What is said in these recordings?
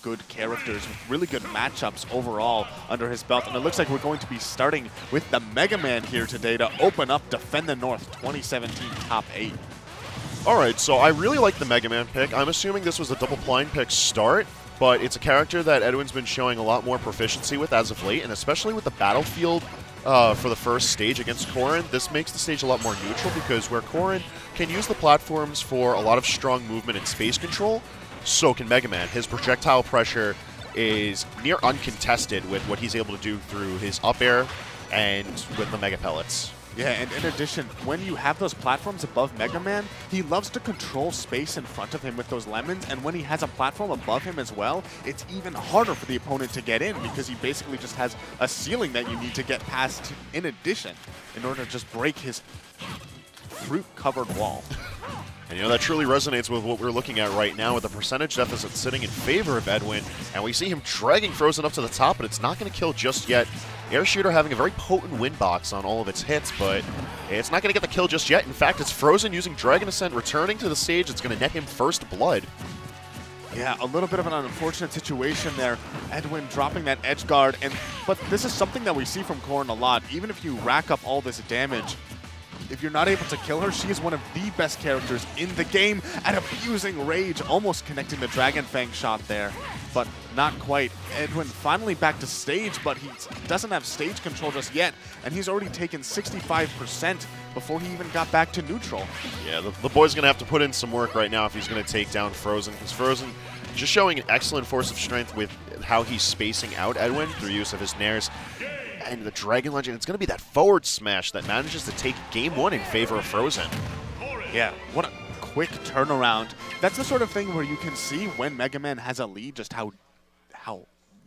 good characters with really good matchups overall under his belt. And it looks like we're going to be starting with the Mega Man here today to open up Defend the North 2017 Top 8. Alright, so I really like the Mega Man pick. I'm assuming this was a double blind pick start, but it's a character that Edwin's been showing a lot more proficiency with as of late, and especially with the battlefield for the first stage against Corrin, this makes the stage a lot more neutral because where Corrin can use the platforms for a lot of strong movement and space control, so can Mega Man. His projectile pressure is near uncontested with what he's able to do through his up air and with the Mega Pellets. Yeah, and in addition, when you have those platforms above Mega Man, he loves to control space in front of him with those lemons, and when he has a platform above him as well, it's even harder for the opponent to get in because he basically just has a ceiling that you need to get past in addition in order to just break his fruit-covered wall. And you know, that truly resonates with what we're looking at right now with the percentage deficit sitting in favor of Edwin. And we see him dragging Frozen up to the top, but it's not going to kill just yet. Air Shooter having a very potent win box on all of its hits, but it's not going to get the kill just yet. In fact, it's Frozen using Dragon Ascent, returning to the stage. It's going to net him first blood. Yeah, a little bit of an unfortunate situation there. Edwin dropping that edge guard, but this is something that we see from Corrin a lot. Even if you rack up all this damage, if you're not able to kill her, she is one of the best characters in the game at abusing rage, almost connecting the Dragon Fang shot there, but not quite. Edwin finally back to stage, but he doesn't have stage control just yet, and he's already taken 65% before he even got back to neutral. Yeah, the boy's going to have to put in some work right now if he's going to take down Frozen, because Frozen just showing an excellent force of strength with how he's spacing out Edwin through use of his nairs. And the Dragon Legend, it's going to be that forward smash that manages to take game one in favor of Frozen. Yeah, what a quick turnaround. That's the sort of thing where you can see when Mega Man has a lead just how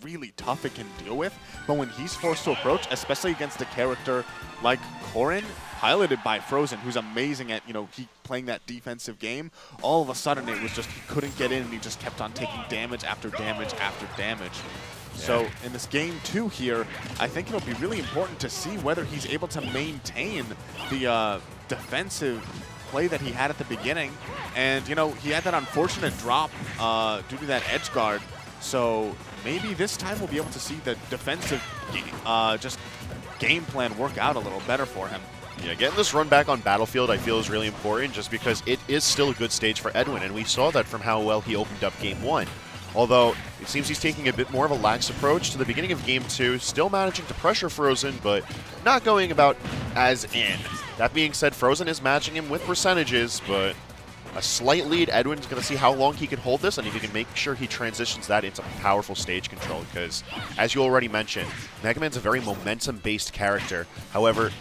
really tough it can deal with. But when he's forced to approach, especially against a character like Corrin, piloted by Frozen, who's amazing at, playing that defensive game, all of a sudden it was just he couldn't get in and he just kept on taking damage after damage after damage. So in this game 2 here, I think it'll be really important to see whether he's able to maintain the defensive play that he had at the beginning. And, he had that unfortunate drop due to that edge guard. So maybe this time we'll be able to see the defensive just game plan work out a little better for him. Yeah, getting this run back on Battlefield I feel is really important just because it is still a good stage for Edwin, and we saw that from how well he opened up game 1. Although, it seems he's taking a bit more of a lax approach to the beginning of Game 2, still managing to pressure Frozen, but not going about as in. That being said, Frozen is matching him with percentages, but a slight lead. Edwin's going to see how long he can hold this, and if he can make sure he transitions that into powerful stage control, because, as you already mentioned, Mega Man's a very momentum-based character. However,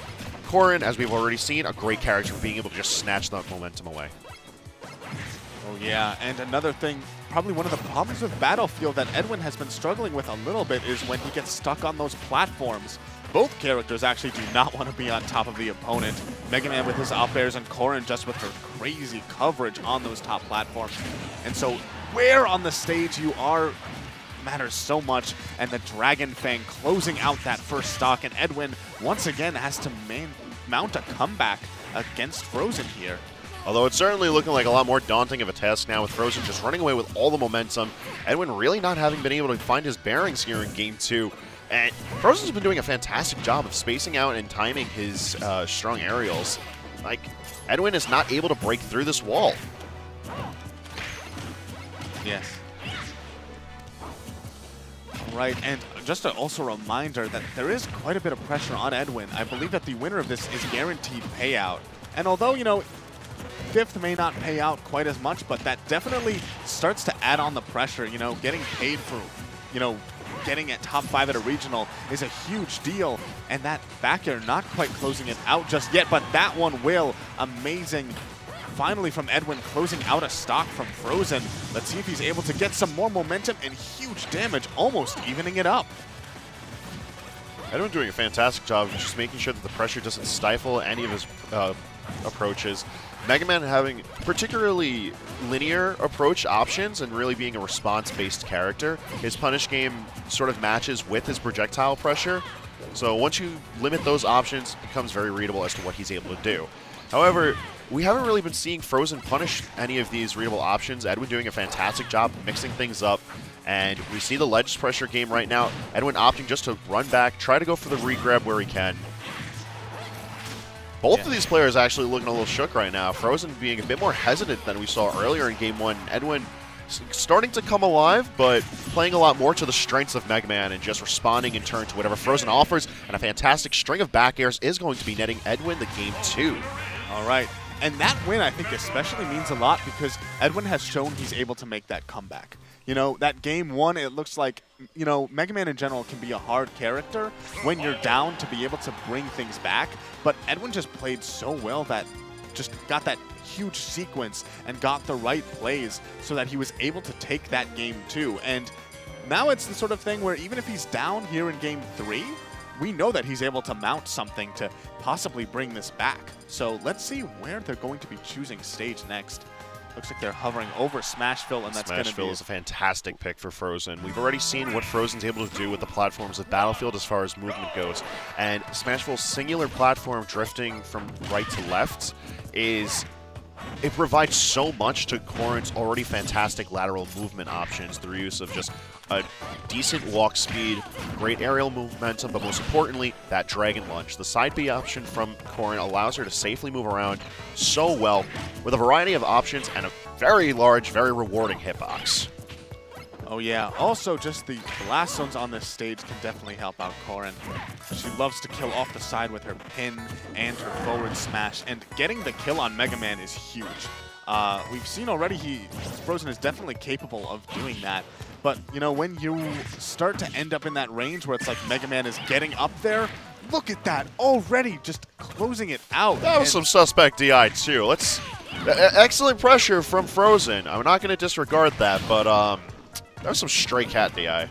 Corrin, as we've already seen, a great character for being able to just snatch that momentum away. Oh yeah, and another thing, probably one of the problems with Battlefield that Edwin has been struggling with a little bit is when he gets stuck on those platforms. Both characters actually do not want to be on top of the opponent. Mega Man with his up airs and Corrin just with her crazy coverage on those top platforms. And so where on the stage you are matters so much, and the Dragon Fang closing out that first stock, and Edwin once again has to mount a comeback against Frozen here. Although it's certainly looking like a lot more daunting of a task now with Frozen just running away with all the momentum. Edwin really not having been able to find his bearings here in Game 2. And Frozen's been doing a fantastic job of spacing out and timing his strong aerials. Like, Edwin is not able to break through this wall. Yes. Right, and just also a reminder that there is quite a bit of pressure on Edwin. I believe that the winner of this is guaranteed payout. And although, 5th may not pay out quite as much, but that definitely starts to add on the pressure. Getting paid for, getting at top 5 at a regional is a huge deal. And that back air not quite closing it out just yet, but that one will. Amazing. Finally from Edwin closing out a stock from Frozen. Let's see if he's able to get some more momentum and huge damage, almost evening it up. Edwin doing a fantastic job of just making sure that the pressure doesn't stifle any of his approaches. Mega Man having particularly linear approach options and really being a response-based character. His punish game sort of matches with his projectile pressure. So once you limit those options, it becomes very readable as to what he's able to do. However, we haven't really been seeing Frozen punish any of these readable options. Edwin doing a fantastic job mixing things up And we see the ledge pressure game right now. Edwin opting just to run back, try to go for the re-grab where he can. Both of these players actually looking a little shook right now. Frozen being a bit more hesitant than we saw earlier in Game 1. Edwin starting to come alive, but playing a lot more to the strengths of Mega Man and just responding in turn to whatever Frozen offers. And a fantastic string of back airs is going to be netting Edwin the Game 2. All right. And that win, I think, especially means a lot because Edwin has shown he's able to make that comeback. You know, that Game 1, it looks like, you know, Mega Man in general can be a hard character when you're down to be able to bring things back. But Edwin just played so well that just got that huge sequence and got the right plays so that he was able to take that Game 2. And now it's the sort of thing where even if he's down here in Game 3, we know that he's able to mount something to possibly bring this back. So let's see where they're going to be choosing stage next. Looks like they're hovering over Smashville, and that's going to be... Smashville is a fantastic pick for Frozen. We've already seen what Frozen's able to do with the platforms of Battlefield as far as movement goes. And Smashville's singular platform drifting from right to left is... It provides so much to Corrin's already fantastic lateral movement options through use of just a decent walk speed, great aerial momentum, but most importantly, that Dragon Lunge. The side B option from Corrin allows her to safely move around so well with a variety of options and a very large, very rewarding hitbox. Oh yeah, also just the blast zones on this stage can definitely help out Corrin. She loves to kill off the side with her pin and her forward smash, and getting the kill on Mega Man is huge. We've seen already Frozen is definitely capable of doing that, but you know, when you start to end up in that range where it's like Mega Man is getting up there, look at that, already just closing it out. That was some suspect DI too. Excellent pressure from Frozen. I'm not going to disregard that, but that was some stray cat DI.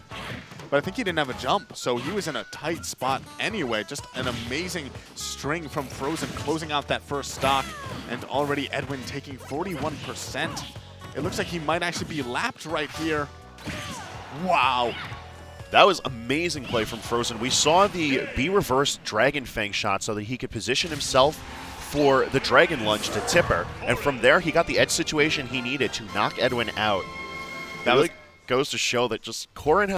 But I think he didn't have a jump, so he was in a tight spot anyway. Just an amazing string from Frozen closing out that first stock, and already Edwin taking 41%. It looks like he might actually be lapped right here. Wow. That was amazing play from Frozen. We saw the B-reverse Dragon Fang shot so that he could position himself for the Dragon Lunge to Tipper, and from there he got the edge situation he needed to knock Edwin out. That really goes to show that just Corrin